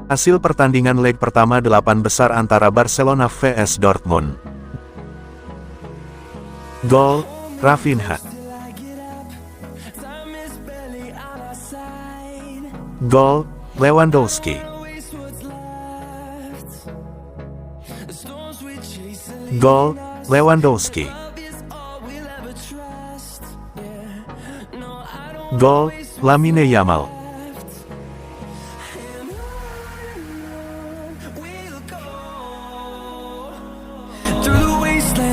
Hasil pertandingan leg pertama 8 besar antara Barcelona vs Dortmund. Gol, Rafinha. Gol, Lewandowski. Gol, Lewandowski. Gol, Lamine Yamal.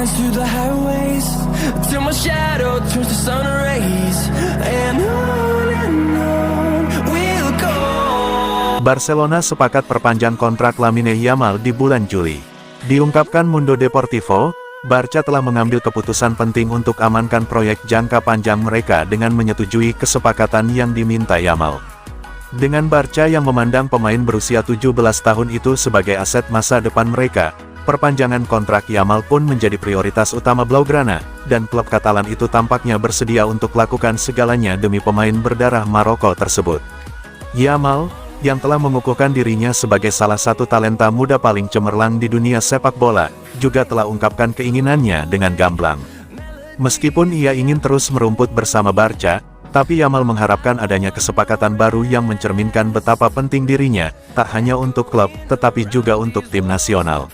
Through the highways, till my shadow turns to sun rays, and on we'll go. Barcelona sepakat perpanjang kontrak Lamine Yamal di bulan Juli. Diungkapkan Mundo Deportivo, Barca telah mengambil keputusan penting untuk amankan proyek jangka panjang mereka dengan menyetujui kesepakatan yang diminta Yamal. Dengan Barca yang memandang pemain berusia 17 tahun itu sebagai aset masa depan mereka, perpanjangan kontrak Yamal pun menjadi prioritas utama Blaugrana, dan klub Katalan itu tampaknya bersedia untuk lakukan segalanya demi pemain berdarah Maroko tersebut. Yamal, yang telah mengukuhkan dirinya sebagai salah satu talenta muda paling cemerlang di dunia sepak bola, juga telah ungkapkan keinginannya dengan gamblang. Meskipun ia ingin terus merumput bersama Barca, tapi Yamal mengharapkan adanya kesepakatan baru yang mencerminkan betapa penting dirinya, tak hanya untuk klub, tetapi juga untuk tim nasional.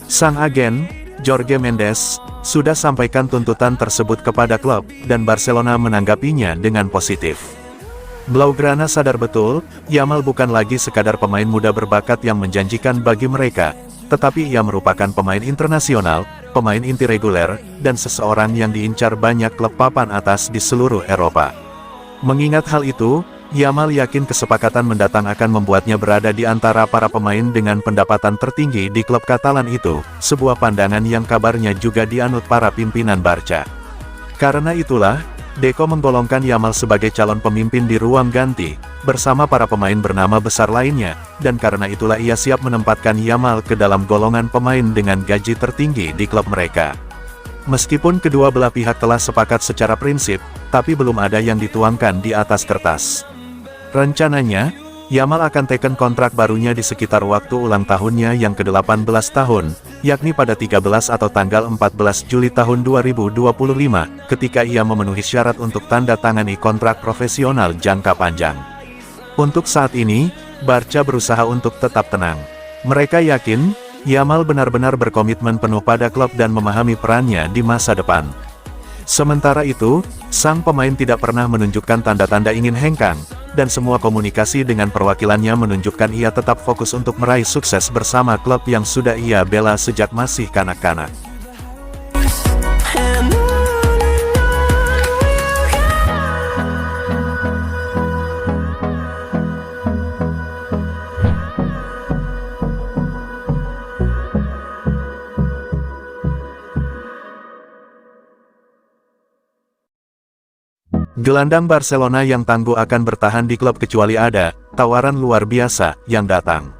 Sang agen, Jorge Mendes, sudah sampaikan tuntutan tersebut kepada klub, dan Barcelona menanggapinya dengan positif. Blaugrana sadar betul, Yamal bukan lagi sekadar pemain muda berbakat yang menjanjikan bagi mereka, tetapi ia merupakan pemain internasional, pemain inti reguler, dan seseorang yang diincar banyak klub papan atas di seluruh Eropa. Mengingat hal itu, Yamal yakin kesepakatan mendatang akan membuatnya berada di antara para pemain dengan pendapatan tertinggi di klub Katalan itu, sebuah pandangan yang kabarnya juga dianut para pimpinan Barca. Karena itulah, Deco menggolongkan Yamal sebagai calon pemimpin di ruang ganti, bersama para pemain bernama besar lainnya, dan karena itulah ia siap menempatkan Yamal ke dalam golongan pemain dengan gaji tertinggi di klub mereka. Meskipun kedua belah pihak telah sepakat secara prinsip, tapi belum ada yang dituangkan di atas kertas. Rencananya, Yamal akan teken kontrak barunya di sekitar waktu ulang tahunnya yang ke-18 tahun, yakni pada 13 atau tanggal 14 Juli tahun 2025, ketika ia memenuhi syarat untuk tanda tangani kontrak profesional jangka panjang. Untuk saat ini, Barca berusaha untuk tetap tenang. Mereka yakin, Yamal benar-benar berkomitmen penuh pada klub dan memahami perannya di masa depan. Sementara itu, sang pemain tidak pernah menunjukkan tanda-tanda ingin hengkang, dan semua komunikasi dengan perwakilannya menunjukkan ia tetap fokus untuk meraih sukses bersama klub yang sudah ia bela sejak masih kanak-kanak. Gelandang Barcelona yang tangguh akan bertahan di klub kecuali ada tawaran luar biasa yang datang.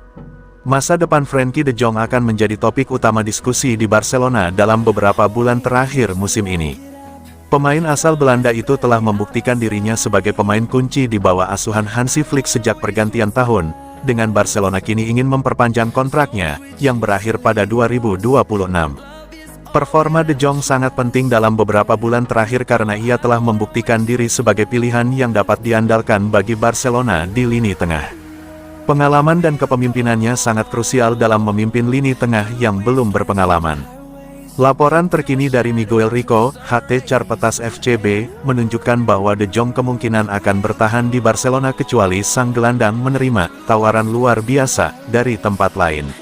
Masa depan Frenkie de Jong akan menjadi topik utama diskusi di Barcelona dalam beberapa bulan terakhir musim ini. Pemain asal Belanda itu telah membuktikan dirinya sebagai pemain kunci di bawah asuhan Hansi Flick sejak pergantian tahun, dengan Barcelona kini ingin memperpanjang kontraknya, yang berakhir pada 2026. Performa De Jong sangat penting dalam beberapa bulan terakhir karena ia telah membuktikan diri sebagai pilihan yang dapat diandalkan bagi Barcelona di lini tengah. Pengalaman dan kepemimpinannya sangat krusial dalam memimpin lini tengah yang belum berpengalaman. Laporan terkini dari Miguel Rico, HT Carpetas FCB, menunjukkan bahwa De Jong kemungkinan akan bertahan di Barcelona kecuali sang gelandang menerima tawaran luar biasa dari tempat lain.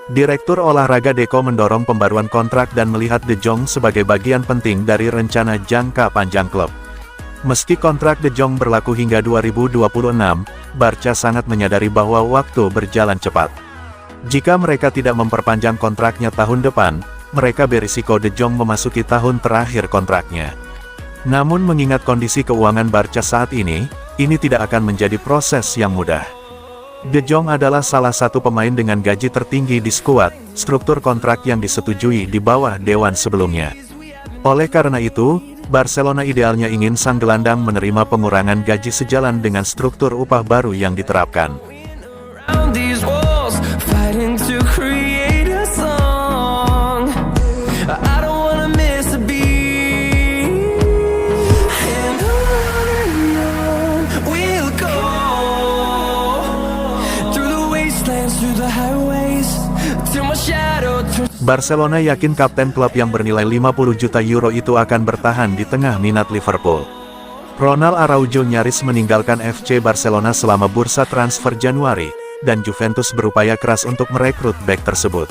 Direktur olahraga Deco mendorong pembaruan kontrak dan melihat De Jong sebagai bagian penting dari rencana jangka panjang klub. Meski kontrak De Jong berlaku hingga 2026, Barca sangat menyadari bahwa waktu berjalan cepat. Jika mereka tidak memperpanjang kontraknya tahun depan, mereka berisiko De Jong memasuki tahun terakhir kontraknya. Namun mengingat kondisi keuangan Barca saat ini tidak akan menjadi proses yang mudah. De Jong adalah salah satu pemain dengan gaji tertinggi di skuad, struktur kontrak yang disetujui di bawah dewan sebelumnya. Oleh karena itu, Barcelona idealnya ingin sang gelandang menerima pengurangan gaji sejalan dengan struktur upah baru yang diterapkan. Barcelona yakin kapten klub yang bernilai 50 juta euro itu akan bertahan di tengah minat Liverpool. Ronald Araujo nyaris meninggalkan FC Barcelona selama bursa transfer Januari, dan Juventus berupaya keras untuk merekrut bek tersebut.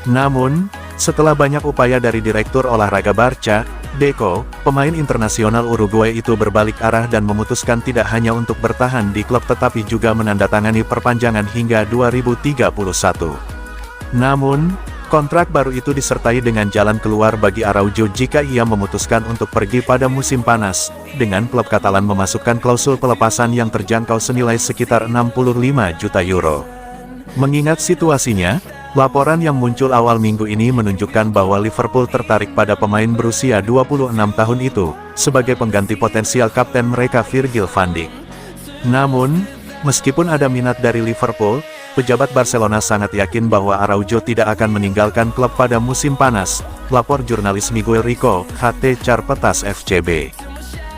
Namun, setelah banyak upaya dari Direktur Olahraga Barca, Deco, pemain internasional Uruguay itu berbalik arah dan memutuskan tidak hanya untuk bertahan di klub tetapi juga menandatangani perpanjangan hingga 2031. Namun, kontrak baru itu disertai dengan jalan keluar bagi Araujo jika ia memutuskan untuk pergi pada musim panas, dengan klub Katalan memasukkan klausul pelepasan yang terjangkau senilai sekitar 65 juta euro. Mengingat situasinya, laporan yang muncul awal minggu ini menunjukkan bahwa Liverpool tertarik pada pemain berusia 26 tahun itu, sebagai pengganti potensial kapten mereka Virgil van Dijk. Namun, meskipun ada minat dari Liverpool, pejabat Barcelona sangat yakin bahwa Araujo tidak akan meninggalkan klub pada musim panas, lapor jurnalis Miguel Rico, HT Carpetas FCB.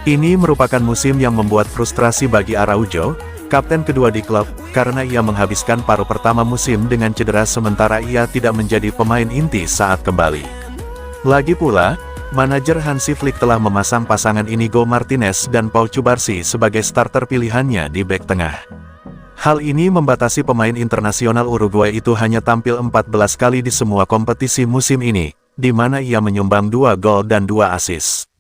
Ini merupakan musim yang membuat frustrasi bagi Araujo, kapten kedua di klub, karena ia menghabiskan paruh pertama musim dengan cedera sementara ia tidak menjadi pemain inti saat kembali. Lagi pula, manajer Hansi Flick telah memasang pasangan Inigo Martinez dan Pau Cubarsí sebagai starter pilihannya di bek tengah. Hal ini membatasi pemain internasional Uruguay itu hanya tampil 14 kali di semua kompetisi musim ini, di mana ia menyumbang 2 gol dan 2 assist.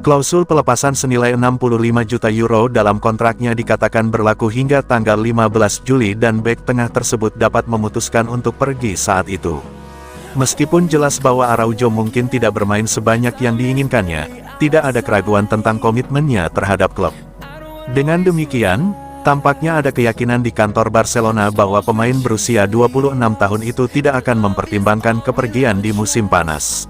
Klausul pelepasan senilai 65 juta euro dalam kontraknya dikatakan berlaku hingga tanggal 15 Juli dan bek tengah tersebut dapat memutuskan untuk pergi saat itu. Meskipun jelas bahwa Araujo mungkin tidak bermain sebanyak yang diinginkannya, tidak ada keraguan tentang komitmennya terhadap klub. Dengan demikian, tampaknya ada keyakinan di kantor Barcelona bahwa pemain berusia 26 tahun itu tidak akan mempertimbangkan kepergian di musim panas.